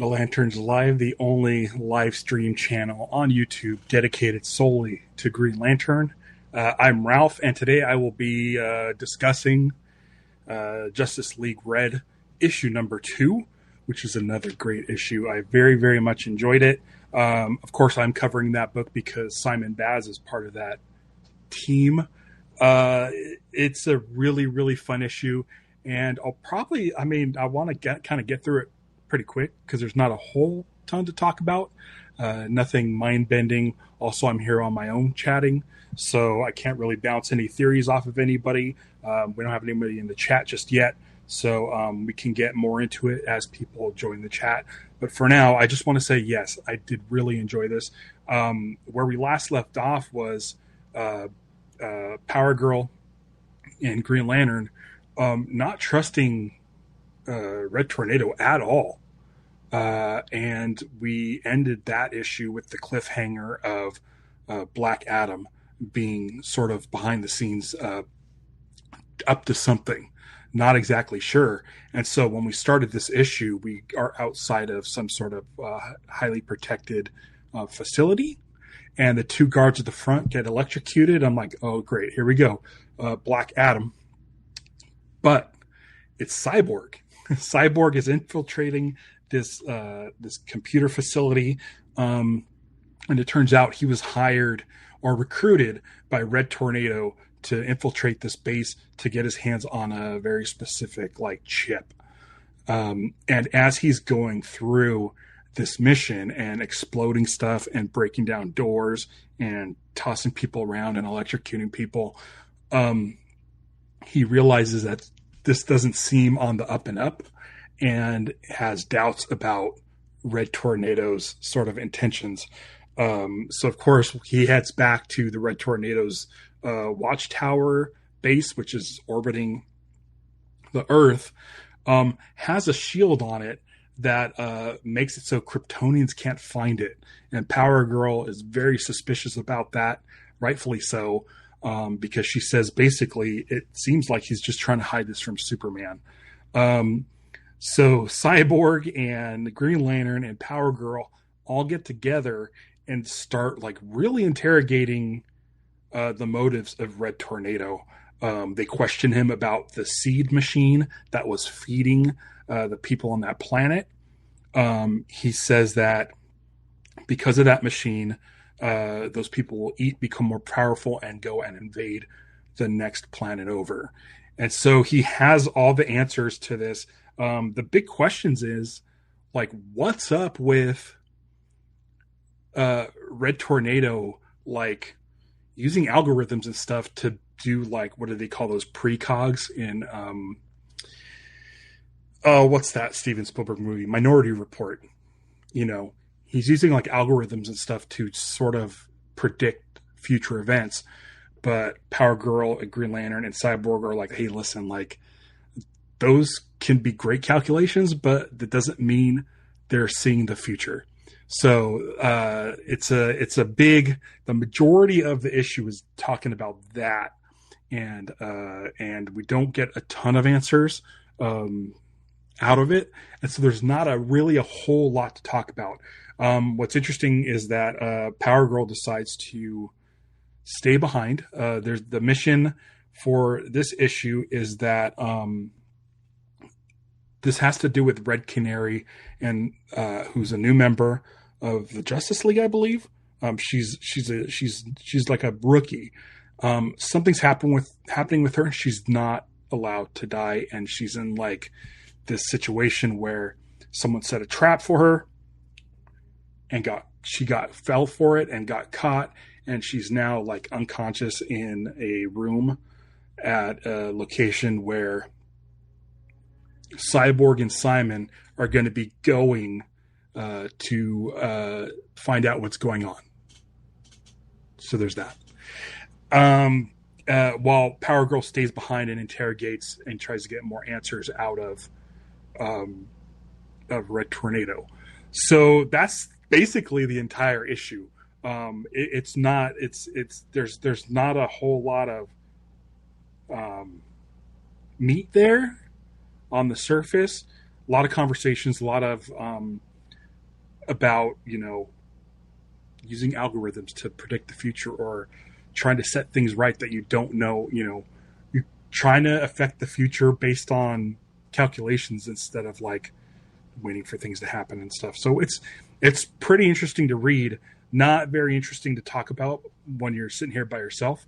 Welcome to Lanterns Live, the only live stream channel on YouTube dedicated solely to Green Lantern. I'm Ralph, and today I will be discussing Justice League Red issue number 2, which is another great issue. I very, very much enjoyed it. Of course, I'm covering that book because Simon Baz is part of that team. It's a really, really fun issue, and I want to get through it pretty quick because there's not a whole ton to talk about. Nothing mind-bending. Also, I'm here on my own chatting, so I can't really bounce any theories off of anybody. We don't have anybody in the chat just yet, so we can get more into it as people join the chat. But for now, I just want to say, yes, I did really enjoy this. Where we last left off was Power Girl and Green Lantern not trusting Red Tornado at all. And we ended that issue with the cliffhanger of Black Adam being sort of behind the scenes up to something, not exactly sure. And so when we started this issue, we are outside of some sort of highly protected facility, and the two guards at the front get electrocuted. I'm like, oh, great, here we go. Black Adam. But it's Cyborg. Cyborg is infiltrating this computer facility, and it turns out he was hired or recruited by Red Tornado to infiltrate this base to get his hands on a very specific chip. And as he's going through this mission and exploding stuff and breaking down doors and tossing people around and electrocuting people, he realizes that this doesn't seem on the up and up, and has doubts about Red Tornado's sort of intentions. So, of course, he heads back to the Red Tornado's watchtower base, which is orbiting the Earth, has a shield on it that makes it so Kryptonians can't find it. And Power Girl is very suspicious about that, rightfully so, because she says basically it seems like he's just trying to hide this from Superman. So Cyborg and Green Lantern and Power Girl all get together and start really interrogating the motives of Red Tornado. They question him about the seed machine that was feeding the people on that planet. He says that because of that machine, those people will become more powerful and go and invade the next planet over. And so he has all the answers to this. The big questions is what's up with Red Tornado, using algorithms and stuff to do what do they call those precogs in what's that Steven Spielberg movie, Minority Report? He's using algorithms and stuff to sort of predict future events. But Power Girl and Green Lantern and Cyborg are like, hey, listen, those can be great calculations, but that doesn't mean they're seeing the future. So it's a big. The majority of the issue is talking about that, and we don't get a ton of answers out of it, and so there's not really a whole lot to talk about. What's interesting is that Power Girl decides to stay behind. There's the mission for this issue is that this has to do with Red Canary, and who's a new member of the Justice League, I believe. She's like a rookie. Something's happening with her, and she's not allowed to die, and she's in this situation where someone set a trap for her, and she fell for it and got caught, and she's now unconscious in a room at a location where Cyborg and Simon are going to be going to find out what's going on. So there's that. While Power Girl stays behind and interrogates and tries to get more answers out of Red Tornado. So that's basically the entire issue. There's not a whole lot of meat there on the surface. A lot of conversations, a lot of about, using algorithms to predict the future, or trying to set things right that you don't know. You're trying to affect the future based on calculations instead of like waiting for things to happen and stuff. So it's pretty interesting to read. Not very interesting to talk about when you're sitting here by yourself.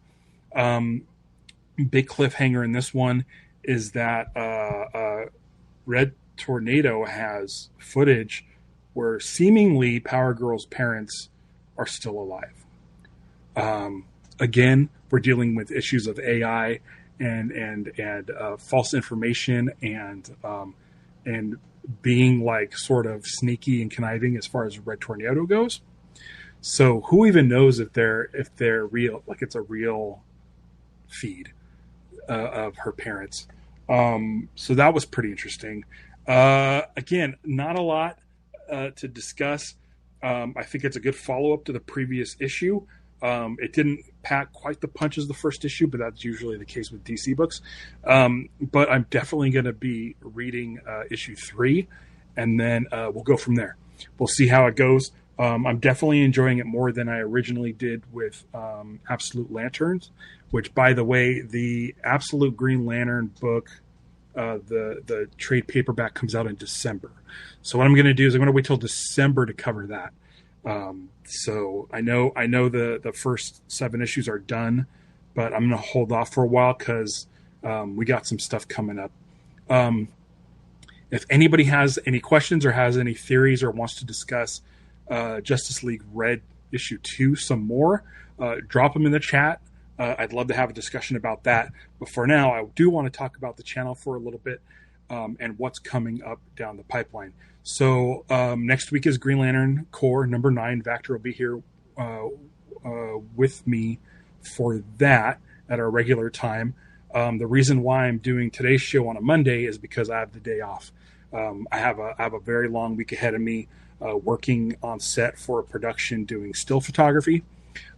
Big cliffhanger in this one is that Red Tornado has footage where seemingly Power Girl's parents are still alive. Again, we're dealing with issues of AI and false information and being like sort of sneaky and conniving as far as Red Tornado goes. So who even knows if they're real? Like it's a real feed of her parents. So that was pretty interesting. Again, not a lot to discuss. I think it's a good follow-up to the previous issue. It didn't pack quite the punch as the first issue, but that's usually the case with DC books. But I'm definitely going to be reading issue 3, and then we'll go from there. We'll see how it goes. I'm definitely enjoying it more than I originally did with Absolute Lanterns, which, by the way, the Absolute Green Lantern book, the trade paperback comes out in December. So what I'm going to do is I'm going to wait till December to cover that. So I know the first 7 issues are done, but I'm going to hold off for a while because we got some stuff coming up. If anybody has any questions or has any theories or wants to discuss Justice League Red issue 2 some more, drop them in the chat. I'd love to have a discussion about that. But for now, I do want to talk about the channel for a little bit and what's coming up down the pipeline. So next week is Green Lantern Corps number 9. Vactor will be here with me for that at our regular time. The reason why I'm doing today's show on a Monday is because I have the day off. I have a very long week ahead of me working on set for a production doing still photography.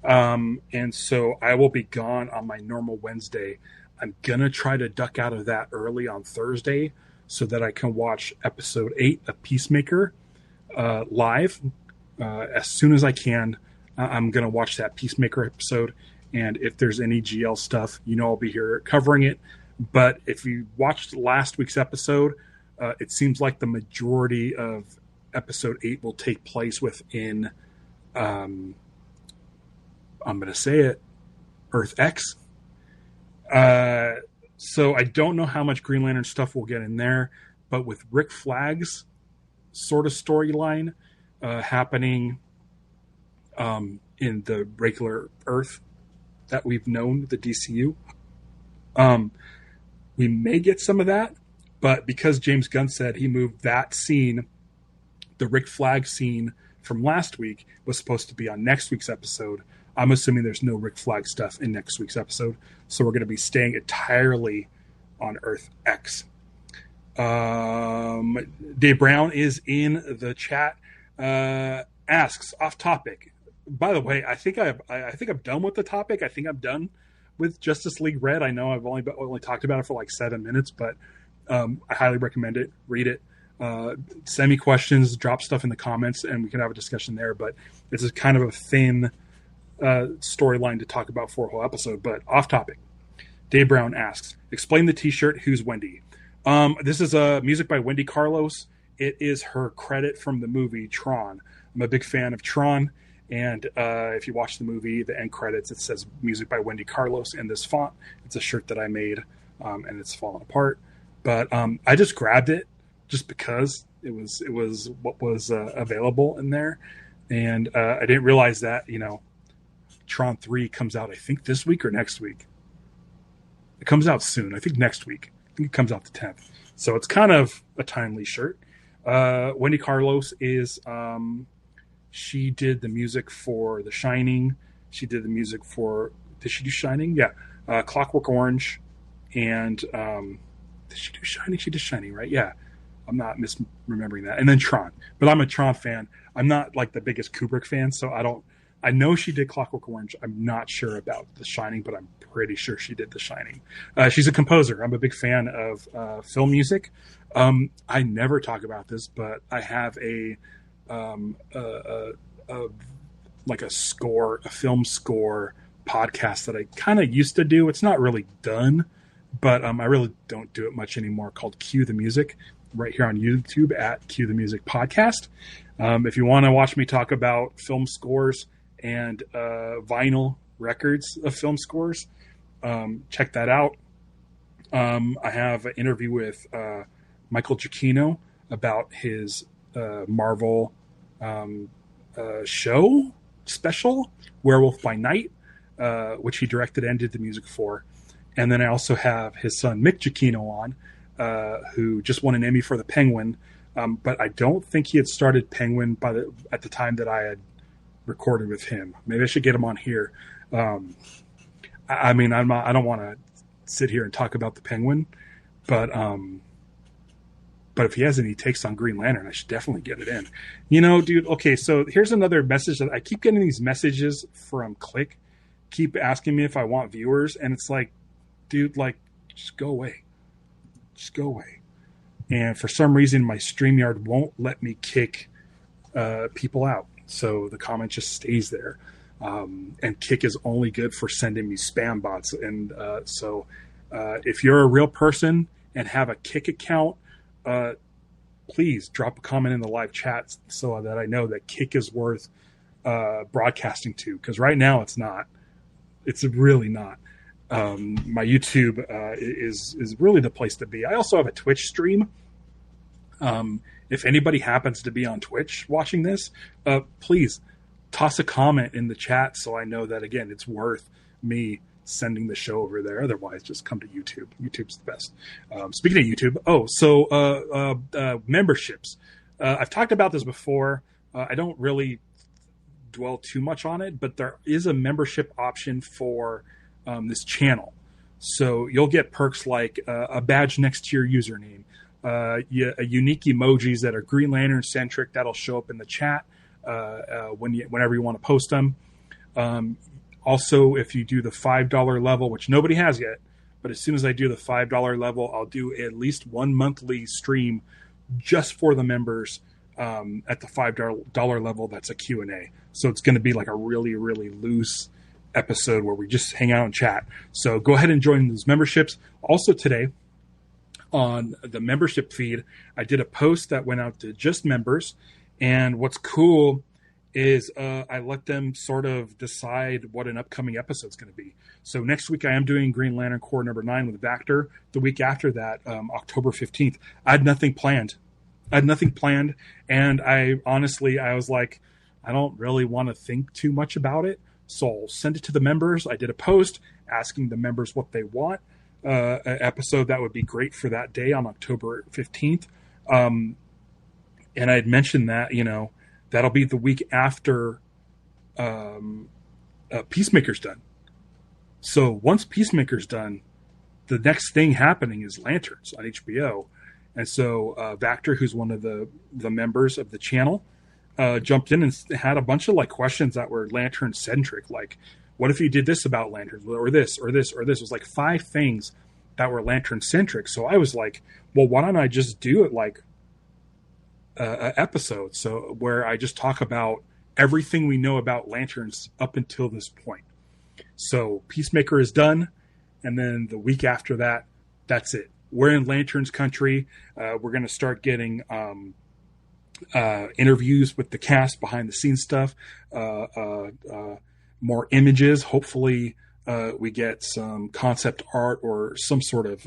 And so I will be gone on my normal Wednesday. I'm going to try to duck out of that early on Thursday so that I can watch episode 8 of Peacemaker live as soon as I can. I'm going to watch that Peacemaker episode. And if there's any GL stuff, I'll be here covering it. But if you watched last week's episode, it seems like the majority of episode 8 will take place within, I'm going to say it, Earth X. So I don't know how much Green Lantern stuff we'll get in there, but with Rick Flag's sort of storyline happening in the regular Earth that we've known, the DCU, we may get some of that, but because James Gunn said he moved that scene, the Rick Flag scene from last week was supposed to be on next week's episode, I'm assuming there's no Rick Flag stuff in next week's episode. So we're going to be staying entirely on Earth X. Dave Brown is in the chat. Asks, off topic. By the way, I think I'm done with the topic. I think I'm done with Justice League Red. I know I've only talked about it for like 7 minutes, but I highly recommend it. Read it. Send me questions, drop stuff in the comments, and we can have a discussion there. But it's a kind of a thin storyline to talk about for a whole episode, but off topic. Dave Brown asks, explain the t-shirt, who's Wendy? This is music by Wendy Carlos. It is her credit from the movie Tron. I'm a big fan of Tron, and if you watch the movie, the end credits, it says music by Wendy Carlos in this font. It's a shirt that I made, and it's fallen apart, but I just grabbed it just because it was what was available in there, and I didn't realize that Tron 3 comes out, I think, this week or next week. It comes out soon. I think next week. I think it comes out the 10th. So it's kind of a timely shirt. Wendy Carlos is, she did the music for The Shining. She did the music for, did she do Shining? Yeah. Clockwork Orange. And did she do Shining? She did Shining, right? Yeah. I'm not misremembering that. And then Tron. But I'm a Tron fan. I'm not like the biggest Kubrick fan, so I know she did Clockwork Orange. I'm not sure about The Shining, but I'm pretty sure she did The Shining. She's a composer. I'm a big fan of film music. I never talk about this, but I have a a like a film score podcast that I kind of used to do. It's not really done, but I really don't do it much anymore. Called Cue the Music, right here on YouTube at Cue the Music Podcast. If you want to watch me talk about film scores and vinyl records of film scores, check that out. I have an interview with Michael Giacchino about his Marvel show special, Werewolf by Night, which he directed and did the music for. And then I also have his son Mick Giacchino on, who just won an Emmy for The Penguin. But I don't think he had started Penguin at the time that I had recorded with him. Maybe I should get him on here. I mean, I don't want to sit here and talk about The Penguin, but if he has any takes on Green Lantern, I should definitely get it in. You know, dude, okay, so here's another message that I keep getting these messages from Click, keep asking me if I want viewers, and it's like, dude, like, just go away. Just go away. And for some reason, my StreamYard won't let me kick people out. So the comment just stays there. And Kick is only good for sending me spam bots. And so if you're a real person and have a Kick account, please drop a comment in the live chat so that I know that Kick is worth broadcasting to. Because right now it's not. It's really not. My YouTube is really the place to be. I also have a Twitch stream. If anybody happens to be on Twitch watching this, please toss a comment in the chat so I know that, again, it's worth me sending the show over there. Otherwise, just come to YouTube. YouTube's the best. Speaking of YouTube, memberships. I've talked about this before. I don't really dwell too much on it, but there is a membership option for this channel. So you'll get perks like a badge next to your username, unique emojis that are Green Lantern centric that'll show up in the chat whenever you want to post them. Also, if you do the $5 level, which nobody has yet, but as soon as I do the $5 level, I'll do at least one monthly stream just for the members at the $5 level. That's a Q&A. So it's going to be like a really, really loose episode where we just hang out and chat. So go ahead and join those memberships. Also today on the membership feed, I did a post that went out to just members. And what's cool is I let them sort of decide what an upcoming episode is going to be. So next week I am doing Green Lantern Corps number 9 with Vactor. The week after that, October 15th, I had nothing planned. And I was like, I don't really want to think too much about it. So I'll send it to the members. I did a post asking the members what they want. An episode that would be great for that day on October 15th. And I had mentioned that, that'll be the week after Peacemaker's done. So once Peacemaker's done, the next thing happening is Lanterns on HBO. And so Vactor, who's one of the members of the channel, jumped in and had a bunch of questions that were Lantern centric. Like, what if you did this about Lanterns, or this, or this, or this? It was like 5 things that were Lantern centric. So I was like, well, why don't I just do it like an episode? So where I just talk about everything we know about Lanterns up until this point. So Peacemaker is done. And then the week after that, that's it. We're in Lanterns country. We're going to start getting interviews with the cast, behind the scenes stuff, more images. Hopefully we get some concept art or some sort of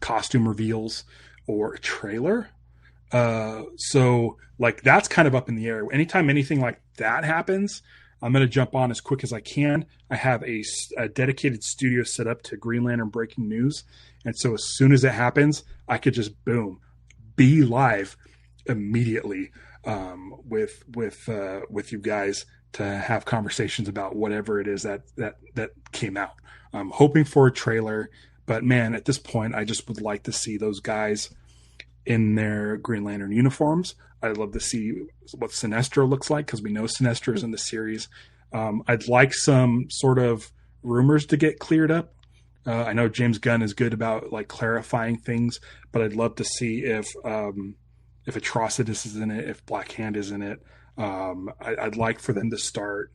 costume reveals or a trailer. So that's kind of up in the air. Anytime anything like that happens, I'm going to jump on as quick as I can. I have a dedicated studio set up to Green Lantern breaking news. And so as soon as it happens, I could just be live immediately with you guys to have conversations about whatever it is that came out. I'm hoping for a trailer, but man, at this point, I just would like to see those guys in their Green Lantern uniforms. I'd love to see what Sinestro looks like, because we know Sinestro is in the series. I'd like some sort of rumors to get cleared up. I know James Gunn is good about clarifying things, but I'd love to see if if Atrocitus is in it, if Black Hand is in it. I'd like for them to start.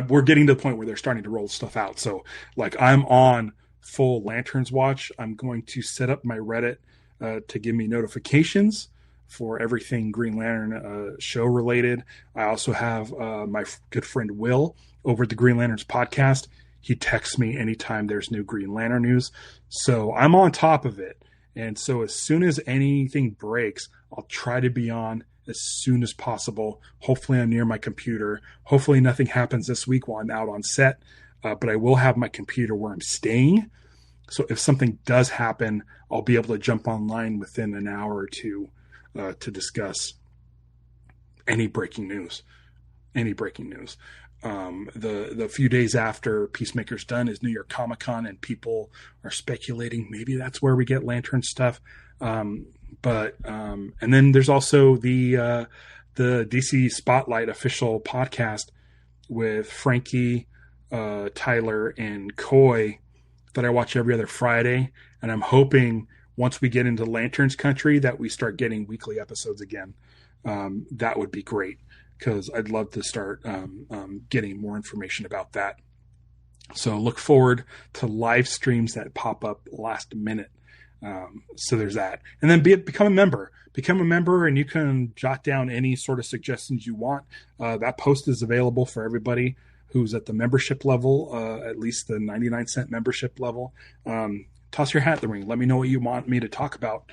We're getting to the point where they're starting to roll stuff out. So, like, I'm on full Lanterns watch. I'm going to set up my Reddit to give me notifications for everything Green Lantern show related. I also have my good friend Will over at the Green Lanterns podcast. He texts me anytime there's new Green Lantern news. So I'm on top of it. And so as soon as anything breaks, I'll try to be on as soon as possible. Hopefully I'm near my computer. Hopefully nothing happens this week while I'm out on set. But I will have my computer where I'm staying. So if something does happen, I'll be able to jump online within an hour or two to discuss any breaking news. The few days after Peacemaker's done is New York Comic Con, and people are speculating maybe that's where we get Lantern stuff. And then there's also the DC Spotlight official podcast with Frankie, Tyler, and Coy that I watch every other Friday. And I'm hoping once we get into Lanterns country that we start getting weekly episodes again. That would be great, because I'd love to start getting more information about that. So look forward to live streams that pop up last minute. So there's that. And then become a member. Become a member, and you can jot down any sort of suggestions you want. That post is available for everybody who's at the membership level, at least the 99-cent membership level. Toss your hat in the ring. Let me know what you want me to talk about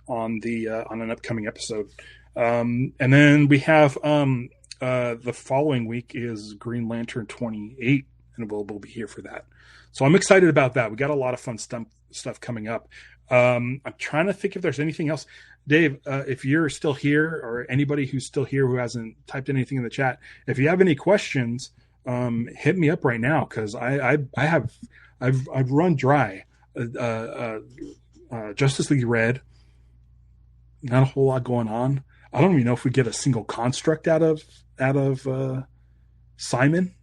on an upcoming episode. And then we have the following week is Green Lantern 28, and we'll be here for that. So I'm excited about that. We got a lot of fun stuff coming up. I'm trying to think if there's anything else. Dave, if you're still here, or anybody who's still here who hasn't typed anything in the chat, if you have any questions, hit me up right now, because I've run dry. Justice League Red, not a whole lot going on. I don't even know if we get a single construct out of Simon.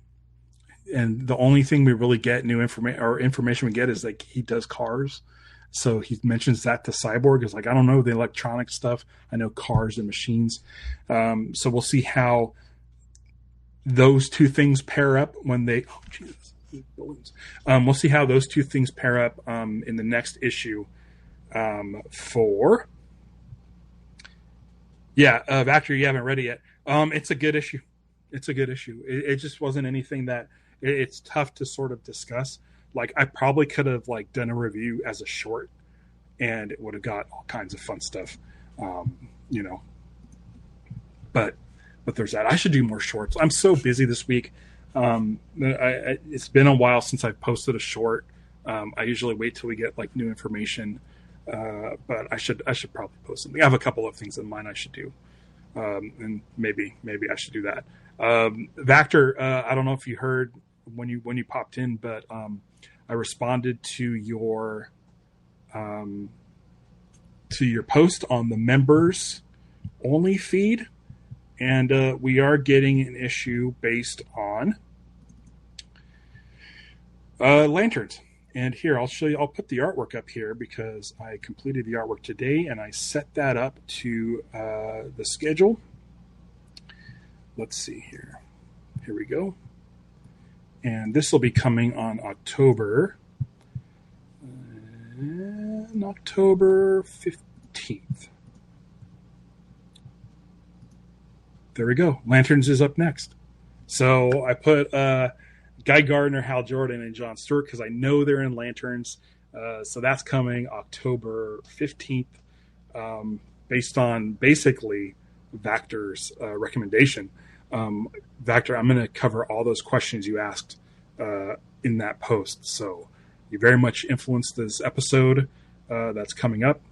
And the only thing we really get information we get is like he does cars. So he mentions that to Cyborg. Is like, I don't know the electronic stuff. I know cars and machines. So we'll see how those two things pair up when they. Oh, Jesus. Balloons. We'll see how those two things pair up in the next issue for. Yeah, Vactor, you haven't read it yet. It's a good issue. It just wasn't anything that it's tough to sort of discuss. Like, I probably could have like done a review as a short, and it would have got all kinds of fun stuff, But there's that. I should do more shorts. I'm so busy this week. It's been a while since I've posted a short. I usually wait till we get like new information. But I should probably post something. I have a couple of things in mind I should do. And maybe I should do that. Vactor, I don't know if you heard when you popped in, but I responded to your post on the members only feed, and we are getting an issue based on Lanterns. And here, I'll show you. I'll put the artwork up here because I completed the artwork today, and I set that up to the schedule. Let's see here. Here we go. And this will be coming on October 15th. There we go. Lanterns is up next. So I put Guy Gardner, Hal Jordan, and John Stewart because I know they're in Lanterns. So that's coming October 15th, based on basically Vactor's recommendation. Vactor, I'm going to cover all those questions you asked in that post. So you very much influenced this episode that's coming up.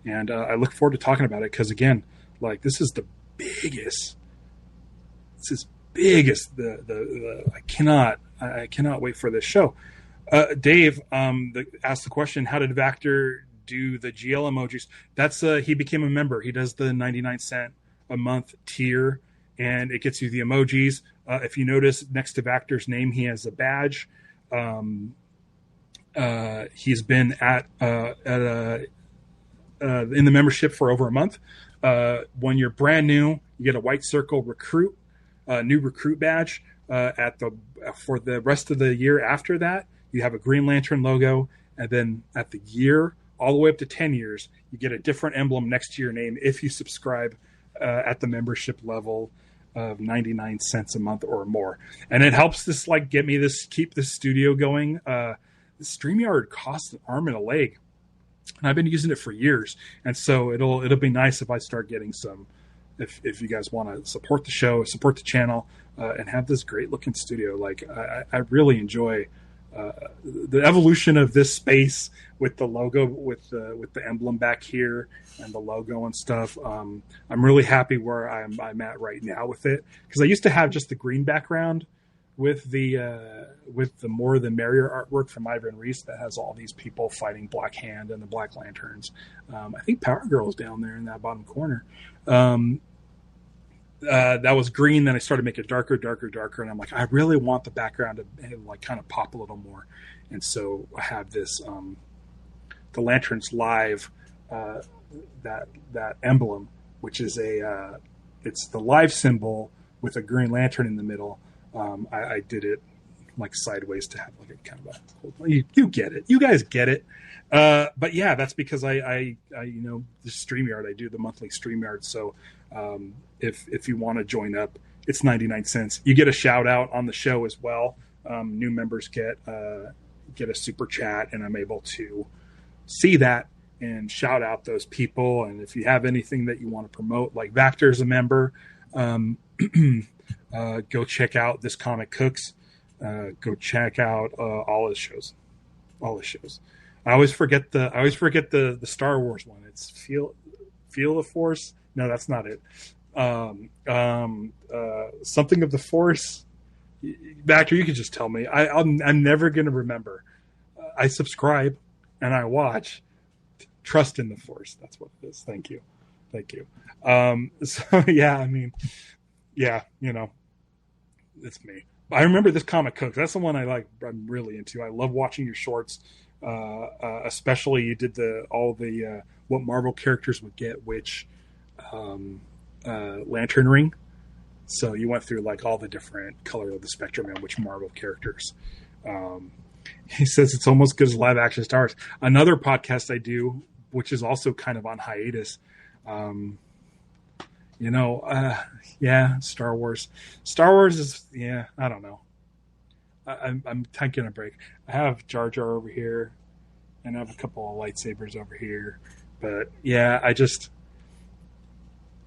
And I look forward to talking about it because, again, like, this is the biggest. This is biggest. I cannot wait for this show. Dave asked the question: how did Vactor do the GL emojis? That's he became a member. He does the 99-cent a month tier, and it gets you the emojis. If you notice, next to Vactor's name, he has a badge. He's been in the membership for over a month. When you're brand new, you get a white circle recruit, new recruit badge. For the rest of the year after that, you have a Green Lantern logo, and then at the year all the way up to 10 years, you get a different emblem next to your name if you subscribe at the membership level of 99 cents a month or more. And it helps this keep this studio going. The StreamYard costs an arm and a leg, and I've been using it for years. And so it'll be nice if I start getting some, if you guys want to support the show, support the channel, and have this great looking studio. Like I really enjoy the evolution of this space with the logo, with the emblem back here and the logo and stuff. I'm really happy where I'm at right now with it, because I used to have just the green background with the more the merrier artwork from Ivan Reis that has all these people fighting Black Hand and the Black Lanterns. I think Power Girl's down there in that bottom corner. That was green. Then I started making it darker, and I'm like, I really want the background to like kind of pop a little more. And so I have this the Lanterns Live that emblem, which is it's the live symbol with a Green Lantern in the middle. I did it like sideways to have like a kind of you get it, you guys get it. But yeah, that's because I the StreamYard, I do the monthly StreamYard. So if you want to join up, it's 99 cents. You get a shout out on the show as well. New members get a super chat, and I'm able to see that and shout out those people. And if you have anything that you want to promote, like Vactor's a member, go check out This Comic Cooks. Go check out all his shows. I always forget the Star Wars one. It's Feel the Force. No, that's not it. Something of the Force. Vactor, you can just tell me. I'm never going to remember. I subscribe and I watch. Trust in the Force. That's what it is. Thank you. So yeah, I mean, yeah, it's me. I remember This Comic Cook. That's the one I'm really into. I love watching your shorts. Especially you did all the what Marvel characters would get which lantern ring. So you went through like all the different color of the spectrum and which Marvel characters. He says it's almost good as live action Star Wars. Another podcast I do, which is also kind of on hiatus. Yeah, Star Wars. Star Wars is, yeah, I don't know. I'm taking a break. I have Jar Jar over here, and I have a couple of lightsabers over here. But yeah,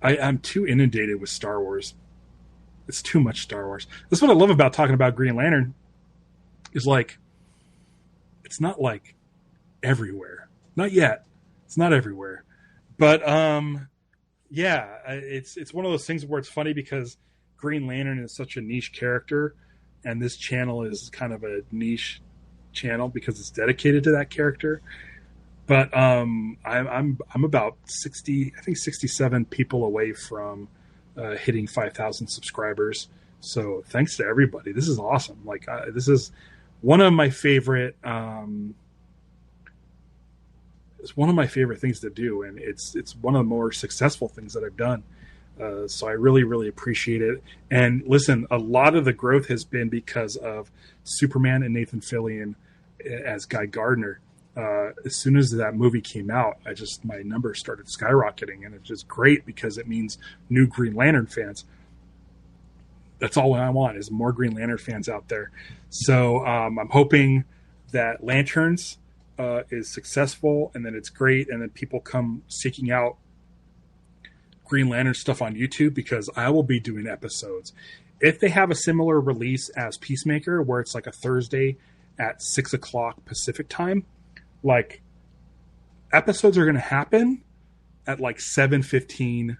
I'm too inundated with Star Wars. It's too much Star Wars. That's what I love about talking about Green Lantern. Is like, it's not like everywhere. Not yet. It's not everywhere. But yeah, it's one of those things where it's funny because Green Lantern is such a niche character, and this channel is kind of a niche channel because it's dedicated to that character. But I'm about 67 people away from hitting 5,000 subscribers. So thanks to everybody. This is awesome. Like this is one of my favorite. It's one of my favorite things to do, and it's one of the more successful things that I've done. So I really, really appreciate it. And listen, a lot of the growth has been because of Superman and Nathan Fillion as Guy Gardner. As soon as that movie came out, my numbers started skyrocketing, and it's just great because it means new Green Lantern fans. That's all I want is more Green Lantern fans out there. So I'm hoping that Lanterns is successful, and then it's great, and then people come seeking out Green Lantern stuff on YouTube, because I will be doing episodes. If they have a similar release as Peacemaker, where it's like a Thursday at 6:00 Pacific time, like episodes are going to happen at like 7:15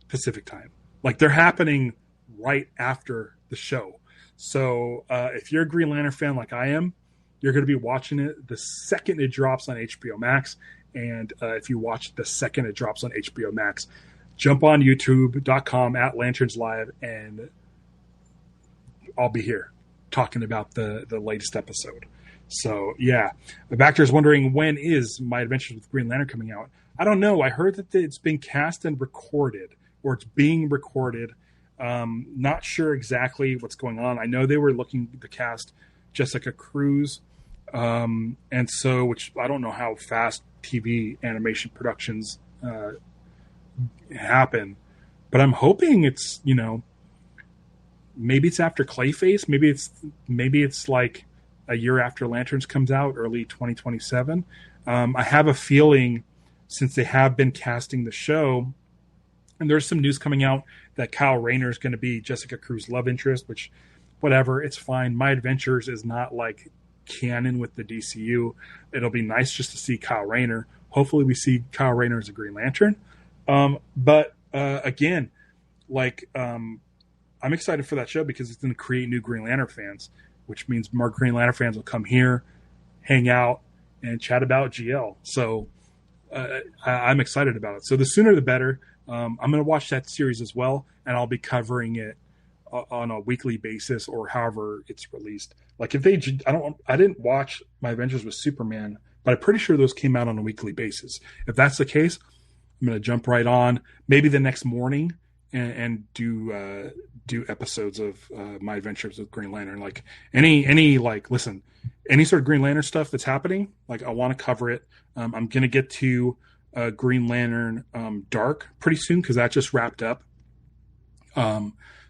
Pacific time. Like they're happening right after the show. So if you're a Green Lantern fan like I am, you're going to be watching it the second it drops on HBO Max. And if you watch the second it drops on HBO Max, jump on youtube.com @LanternsLive, and I'll be here talking about the latest episode. So, yeah. The Vactor's wondering, when is My Adventures with Green Lantern coming out? I don't know. I heard that it's been cast and recorded, or it's being recorded. Not sure exactly what's going on. I know they were looking to cast Jessica Cruz, and so, which I don't know how fast TV animation productions happen, but I'm hoping it's, maybe it's after Clayface. Maybe it's like a year after Lanterns comes out, early 2027. I have a feeling, since they have been casting the show, and there's some news coming out that Kyle Rayner is going to be Jessica Cruz's love interest, which, whatever, it's fine. My Adventures is not like canon with the DCU. It'll be nice just to see Kyle Rayner. Hopefully we see Kyle Rayner as a Green Lantern. But again, I'm excited for that show because it's going to create new Green Lantern fans, which means more Green Lantern fans will come here, hang out, and chat about GL. So I'm excited about it. So the sooner the better. I'm going to watch that series as well, and I'll be covering it on a weekly basis or however it's released. Like if I didn't watch My Adventures with Superman, but I'm pretty sure those came out on a weekly basis. If that's the case, I'm going to jump right on maybe the next morning and do episodes of My Adventures with Green Lantern. Like any sort of Green Lantern stuff that's happening, like I want to cover it. I'm going to get to Green Lantern Dark pretty soon because that just wrapped up.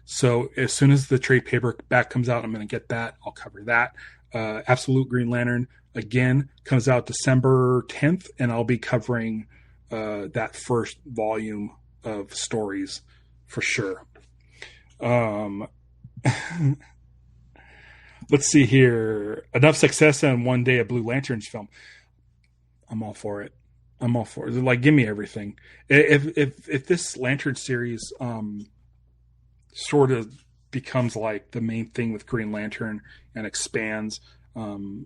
So as soon as the trade paperback comes out, I'm going to get that. I'll cover that. Absolute Green Lantern again comes out December 10th, and I'll be covering that first volume of stories for sure. Let's see here. Enough success and one day a Blue Lanterns film. I'm all for it. Like, give me everything. If this Lantern series sort of becomes like the main thing with Green Lantern and expands to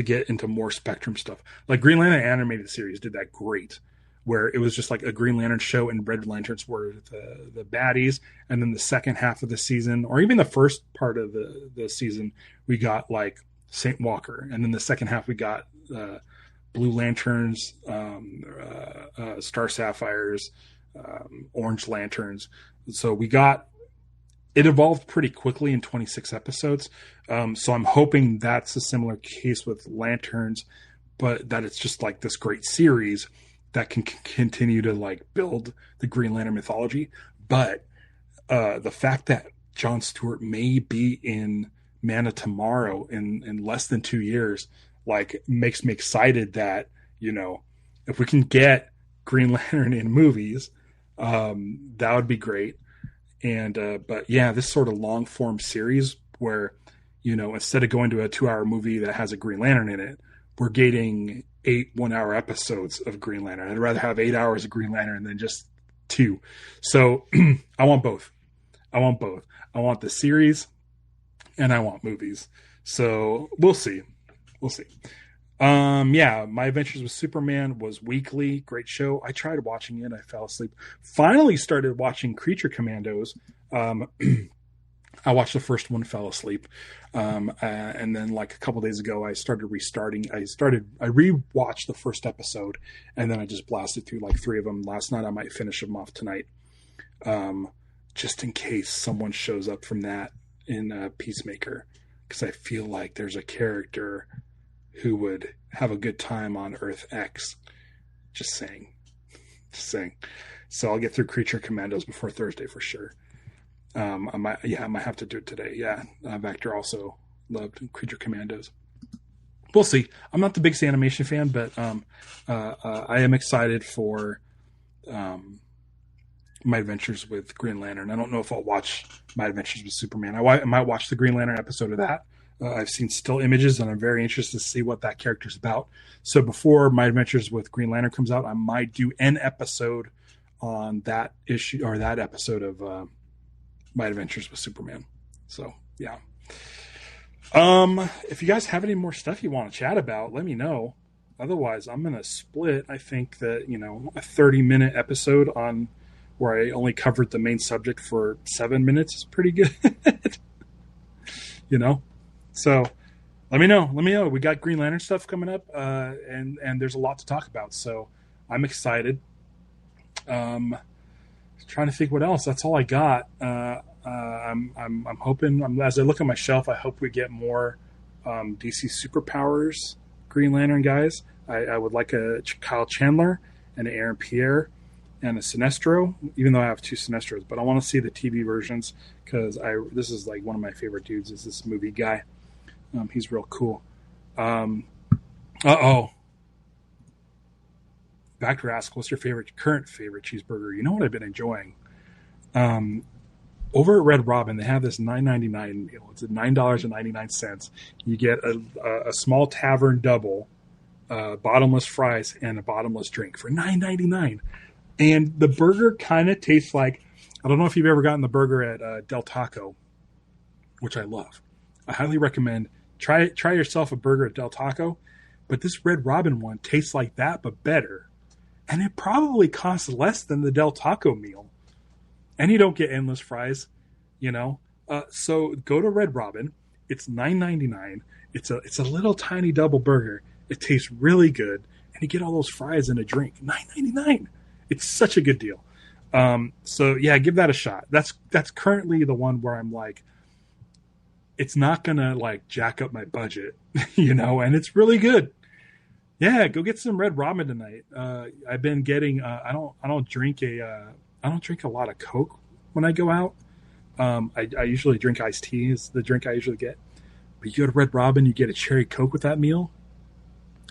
get into more Spectrum stuff, like Green Lantern animated series did that great, where it was just like a Green Lantern show and Red Lanterns were the baddies, and then the second half of the season, or even the first part of the season, we got like Saint Walker, and then the second half we got Blue Lanterns, Star Sapphires, Orange Lanterns. So it evolved pretty quickly in 26 episodes. So I'm hoping that's a similar case with Lanterns, but that it's just like this great series that can continue to like build the Green Lantern mythology. But the fact that Jon Stewart may be in Man of Tomorrow in less than 2 years, like, makes me excited that, if we can get Green Lantern in movies, that would be great. And but yeah, this sort of long form series where, instead of going to a 2-hour movie that has a Green Lantern in it, we're getting 8 1-hour episodes of Green Lantern. I'd rather have 8 hours of Green Lantern than just 2. So I want both. I want the series and I want movies. So we'll see. Yeah, My Adventures with Superman was weekly. Great show. I tried watching it. I fell asleep. Finally started watching Creature Commandos. I watched the first one, fell asleep. And then like a couple days ago, I started restarting. I rewatched the first episode, and then I just blasted through like 3 of them last night. I might finish them off tonight. Just in case someone shows up from that in Peacemaker, because I feel like there's a character who would have a good time on Earth X. Just saying. So I'll get through Creature Commandos before Thursday for sure. I might have to do it today. Yeah. Vector also loved Creature Commandos. We'll see. I'm not the biggest animation fan, but I am excited for My Adventures with Green Lantern. I don't know if I'll watch My Adventures with Superman. I might watch the Green Lantern episode of that. I've seen still images, and I'm very interested to see what that character's about. So before My Adventures with Green Lantern comes out, I might do an episode on that issue, or that episode of My Adventures with Superman. So yeah. If you guys have any more stuff you want to chat about, let me know. Otherwise, I'm gonna split. I think that a 30-minute episode on where I only covered the main subject for 7 minutes is pretty good. So let me know. We got Green Lantern stuff coming up, and there's a lot to talk about. So I'm excited. Trying to think what else. That's all I got. I'm hoping, as I look at my shelf, I hope we get more DC Superpowers Green Lantern guys. I would like a Kyle Chandler and an Aaron Pierre and a Sinestro, even though I have two Sinestros. But I want to see the TV versions because this is like one of my favorite dudes. Is this movie guy? He's real cool. Back to ask, what's your current favorite cheeseburger? You know what I've been enjoying? Over at Red Robin, they have this $9.99 meal. It's at $9.99. You get a small tavern double, bottomless fries, and a bottomless drink for $9.99. And the burger kind of tastes like, I don't know if you've ever gotten the burger at Del Taco, which I love. I highly recommend try yourself a burger at Del Taco. But this Red Robin one tastes like that, but better. And it probably costs less than the Del Taco meal. And you don't get endless fries, you know. So go to Red Robin. It's $9.99. It's a little tiny double burger. It tastes really good, and you get all those fries and a drink. $9.99. It's such a good deal. So yeah, give that a shot. That's currently the one where I'm like, it's not gonna like jack up my budget, you know, and it's really good. Yeah, go get some Red Robin tonight. I've been getting. I don't drink a lot of Coke when I go out. I usually drink iced tea is the drink I usually get. But you go to Red Robin, you get a cherry Coke with that meal.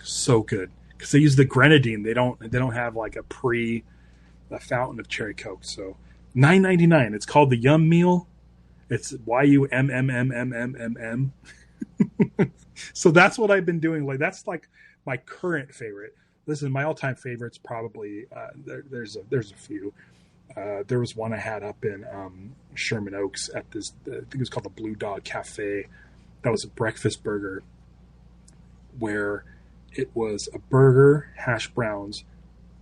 So good because they use the grenadine. They don't have like a fountain of cherry Coke. So $9.99. It's called the Yum Meal. It's YUMMMMMM. So that's what I've been doing. Like that's like my current favorite. Listen, my all-time favorites probably there's a few. There was one I had up in Sherman Oaks at this. I think it was called the Blue Dog Cafe. That was a breakfast burger where it was a burger, hash browns,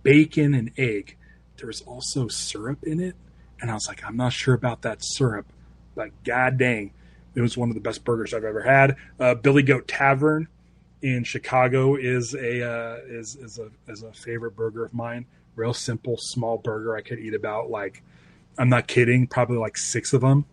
bacon, and egg. There was also syrup in it, and I was like, I'm not sure about that syrup, but god dang, it was one of the best burgers I've ever had. Billy Goat Tavern in Chicago is a favorite burger of mine. Real simple, small burger. I could eat about I'm not kidding, probably like 6 of them.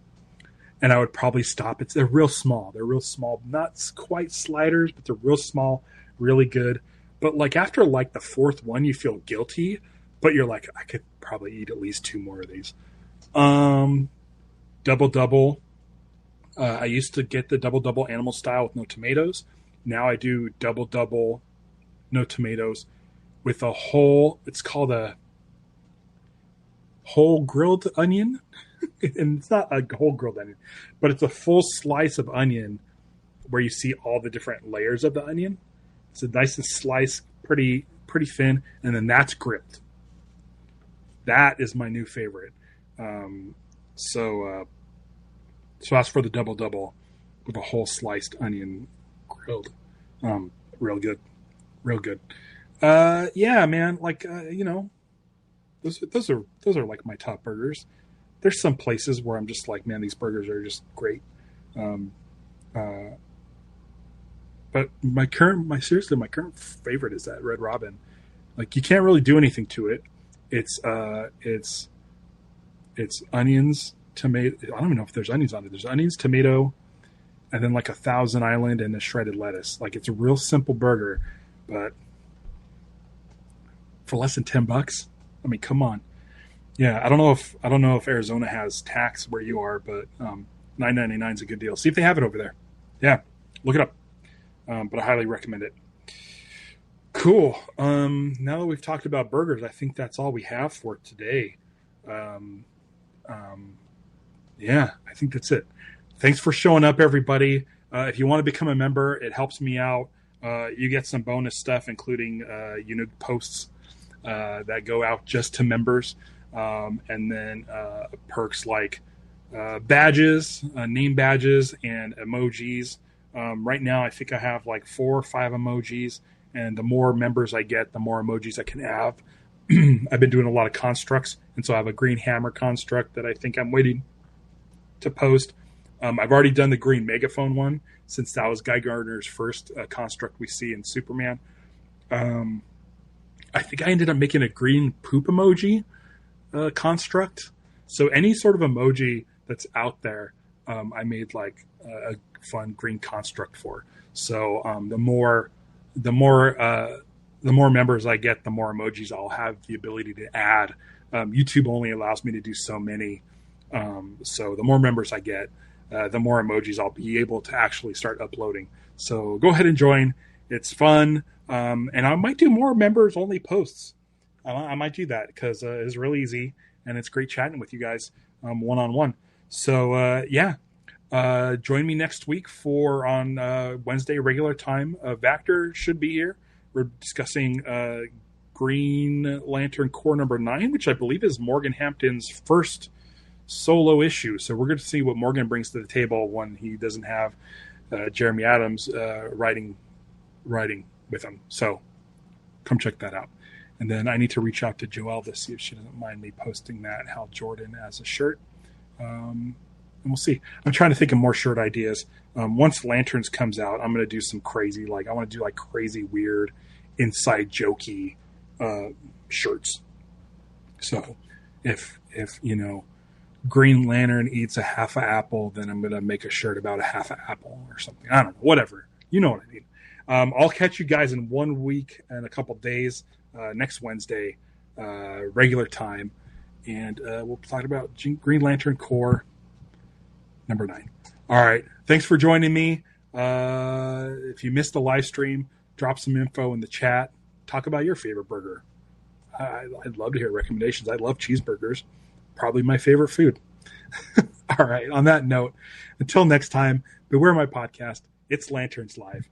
And I would probably stop. They're real small. They're real small. Not quite sliders, but they're real small, really good. But like after like the 4th one, you feel guilty. But you're like, I could probably eat at least 2 more of these. Double. I used to get the double animal style with no tomatoes. Now I do double, no tomatoes with a whole, it's called a whole grilled onion. And it's not a whole grilled onion, but it's a full slice of onion where you see all the different layers of the onion. It's a nice and sliced, pretty thin, and then that's grilled. That is my new favorite. So as for the double with a whole sliced onion grilled, real good. Yeah, man. Those are like my top burgers. There's some places where I'm just like, man, these burgers are just great. But my current favorite is that Red Robin. Like you can't really do anything to it. It's onions, tomato. I don't even know if there's onions on it. There's onions, tomato, and then like a Thousand Island and a shredded lettuce. Like it's a real simple burger, but for less than $10, I mean, come on. Yeah, I don't know if Arizona has tax where you are, but $9.99 is a good deal. See if they have it over there. Yeah, look it up. But I highly recommend it. Cool. Now that we've talked about burgers, I think that's all we have for today. Yeah, I think that's it. Thanks for showing up, everybody. If you want to become a member, it helps me out. You get some bonus stuff, including unique posts that go out just to members. And then perks like badges, name badges, and emojis. Right now, I think I have like 4 or 5 emojis, and the more members I get, the more emojis I can have. I've been doing a lot of constructs, and so I have a green hammer construct that I think I'm waiting to post. I've already done the green megaphone one, since that was Guy Gardner's first construct we see in Superman. I think I ended up making a green poop emoji construct. So any sort of emoji that's out there, I made like a fun green construct for. So the more members I get, the more emojis I'll have the ability to add. YouTube only allows me to do so many. So the more members I get, the more emojis I'll be able to actually start uploading. So go ahead and join. It's fun. And I might do more members only posts. I might do that because it's really easy and it's great chatting with you guys one-on-one. So join me next week for on Wednesday regular time. Vactor should be here. We're discussing Green Lantern Corps number 9, which I believe is Morgan Hampton's first solo issue. So we're going to see what Morgan brings to the table when he doesn't have Jeremy Adams writing with him. So come check that out. And then I need to reach out to Joelle to see if she doesn't mind me posting that Hal Jordan as a shirt. And we'll see. I'm trying to think of more shirt ideas. Once Lanterns comes out, I'm going to do some crazy, I want to do crazy, weird, inside jokey shirts. So if Green Lantern eats a half an apple, then I'm going to make a shirt about a half an apple or something. I don't know, whatever. You know what I mean. I'll catch you guys in 1 week and a couple days, next Wednesday, regular time. And we'll talk about Green Lantern Corps number 9. All right. Thanks for joining me. If you missed the live stream, drop some info in the chat. Talk about your favorite burger. I'd love to hear recommendations. I love cheeseburgers. Probably my favorite food. All right. On that note, until next time, beware my podcast. It's Lanterns Live.